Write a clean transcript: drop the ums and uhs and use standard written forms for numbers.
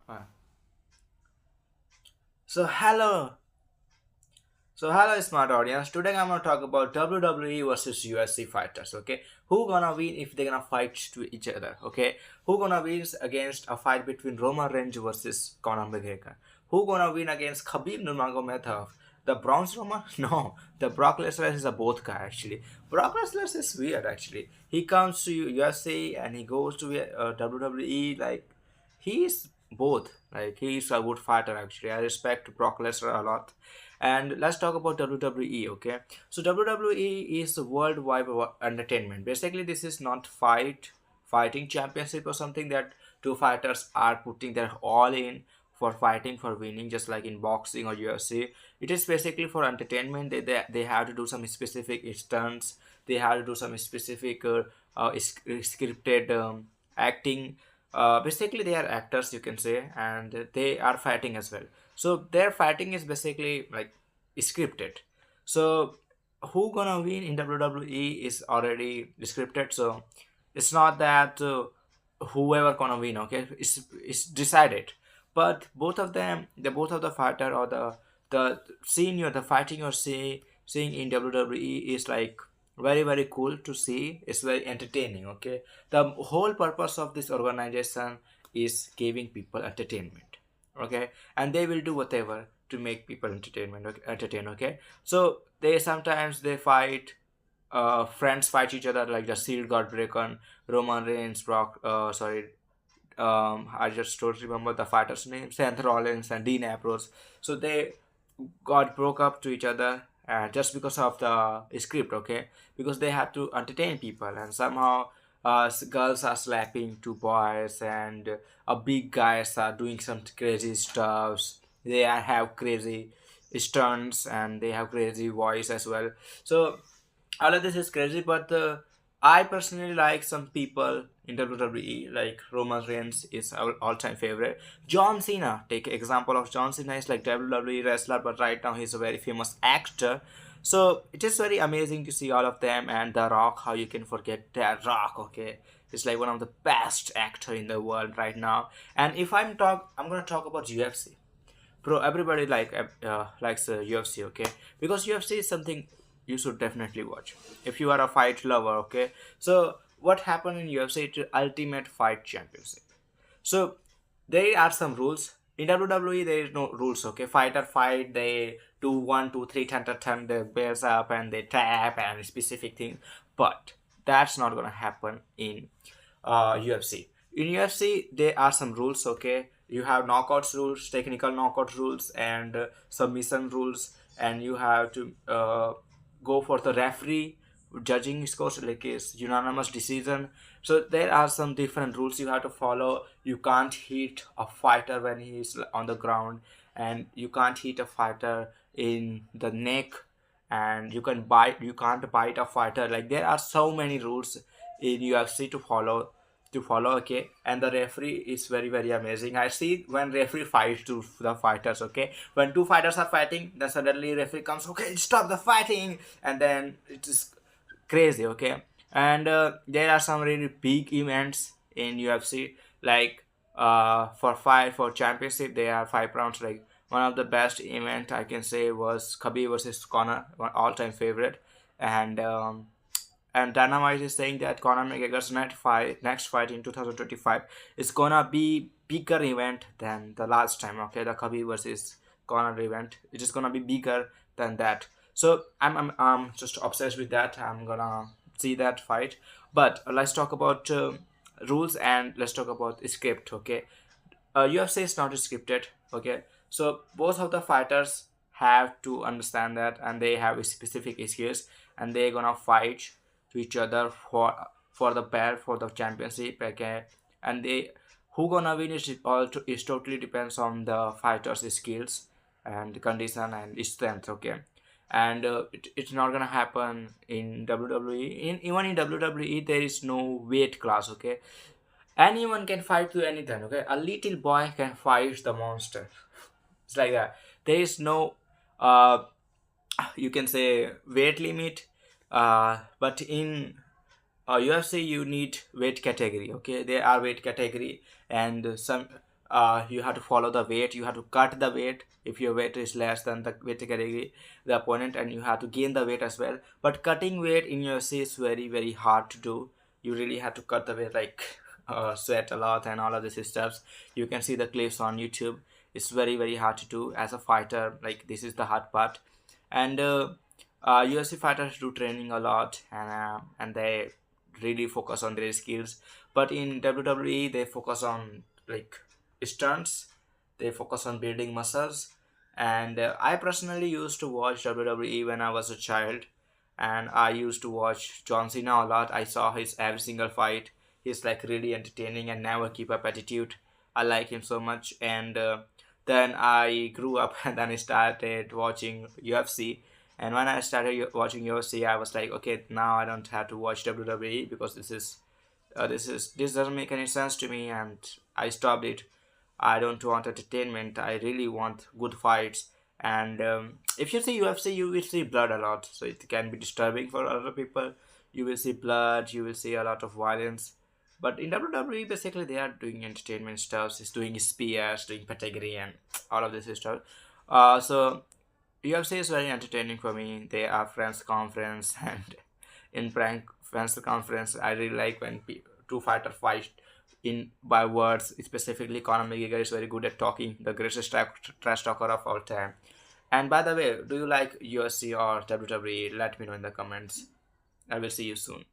Uh, So hello, hello, smart audience. Today I'm gonna talk about WWE versus UFC fighters. Okay, who gonna win if they gonna fight to each other? Okay, who gonna win against a fight between Roman Reigns versus Conor McGregor? Who gonna win against Khabib Nurmagomedov? The Bronze Roman? No, the Brock Lesnar is a both guy actually. Brock Lesnar is weird actually. He comes to UFC and he goes to WWE like he's both. Like he's a good fighter actually. I respect Brock Lesnar a lot. And let's talk about WWE, okay? So WWE is the worldwide entertainment. Basically, this is not fighting championship or something that two fighters are putting their all in for fighting for winning, just like in boxing or UFC. It is basically for entertainment. They have to do some specific stunts. They have to do some specific scripted acting. Basically, they are actors, you can say, and they are fighting as well. So their fighting is basically like scripted. So who gonna win in WWE is already scripted. So it's not that whoever gonna win. Okay, it's decided. But both of them, both of the fighter or the scene the fighting you're seeing in WWE is like very cool to see. It's very entertaining. Okay, the whole purpose of this organization is giving people entertainment. Okay, and they will do whatever to make people entertain. Okay, so they sometimes they fight, friends fight each other, like the Shield got broken, Roman Reigns, Brock, I just don't remember the fighters' names, Seth Rollins and Dean Ambrose. So they got broke up to each other just because of the script, okay? Because they had to entertain people, and somehow girls are slapping two boys, and big guys are doing some crazy stuffs. Have crazy stunts, and they have crazy voice as well. So all of this is crazy, but I personally like some people in WWE, like Roman Reigns is our all-time favorite. John Cena, take example of John Cena is like WWE wrestler, but right now he's a very famous actor. So it is very amazing to see all of them, and The Rock. How you can forget The Rock? Okay, it's like one of the best actor in the world right now. And if I'm gonna talk about UFC. Bro, everybody likes UFC, okay? Because UFC is something you should definitely watch if you are a fight lover, okay? So what happened in UFC? It is Ultimate Fight Championship. So there are some rules. In WWE, there is no rules. Okay, fighter fight. They do 1, 2, 3, 10, they bears up and they tap and specific thing. But that's not gonna happen in UFC. In UFC, there are some rules. Okay, you have knockouts rules, technical knockout rules, and submission rules, and you have to go for the referee judging scores like is unanimous decision. So there are some different rules you have to follow. You can't hit a fighter when he is on the ground, and you can't hit a fighter in the neck, and you can't bite a fighter. Like there are so many rules in UFC to follow, okay? And the referee is very amazing. I see when referee fights to the fighters, okay? When two fighters are fighting, then suddenly referee comes, okay, stop the fighting, and then it is crazy, okay? And there are some really big events in UFC, like for championship there are 5 rounds. Like one of the best event I can say was Khabib versus Conor, one all-time favorite. And Dynamite is saying that Conor McGregor's next fight in 2025 is gonna be bigger event than the last time. Okay, the Khabib versus Conor event. It is gonna be bigger than that. So I'm just obsessed with that. I'm gonna see that fight. But let's talk about rules, and let's talk about script. Okay, UFC is not scripted. Okay, so both of the fighters have to understand that, and they have specific skills, and they're gonna fight to each other for the belt, for the championship. Okay, and they who gonna win is totally depends on the fighter's skills and condition and strength. Okay, and it's not gonna happen in WWE. Even in WWE, there is no weight class. Okay, anyone can fight to anything. Okay, a little boy can fight the monster. It's like that. There is no uh you can say weight limit, but in UFC you need weight category. Okay, there are weight category, and some You have to follow the weight, you have to cut the weight if your weight is less than the weight category the opponent, and you have to gain the weight as well. But cutting weight in UFC is very very hard to do. You really have to cut the weight, like sweat a lot and all of this stuff. You can see the clips on YouTube. It's very very hard to do as a fighter, like this is the hard part. And UFC fighters do training a lot, and they really focus on their skills. But in WWE they focus on like stunts, they focus on building muscles. And I personally used to watch WWE when I was a child, and I used to watch John Cena a lot. I saw his every single fight. He's like really entertaining and never keep up attitude. I like him so much. And then I grew up and then I started watching UFC. And when I started watching UFC, I was like, okay, now I don't have to watch WWE because this doesn't make any sense to me, and I stopped it. I don't want entertainment. I really want good fights. And if you see UFC, you will see blood a lot, so it can be disturbing for other people. You will see blood. You will see a lot of violence. But in WWE, basically, they are doing entertainment stuff. It's doing spears, doing pedigree, and all of this stuff. So UFC is very entertaining for me. They are friends conference, and in prank friends conference, I really like when two fighter fight in by words. Specifically, Conor McGregor is very good at talking, the greatest trash talker of all time. And by the way, do you like UFC or WWE? Let me know in the comments. I will see you soon.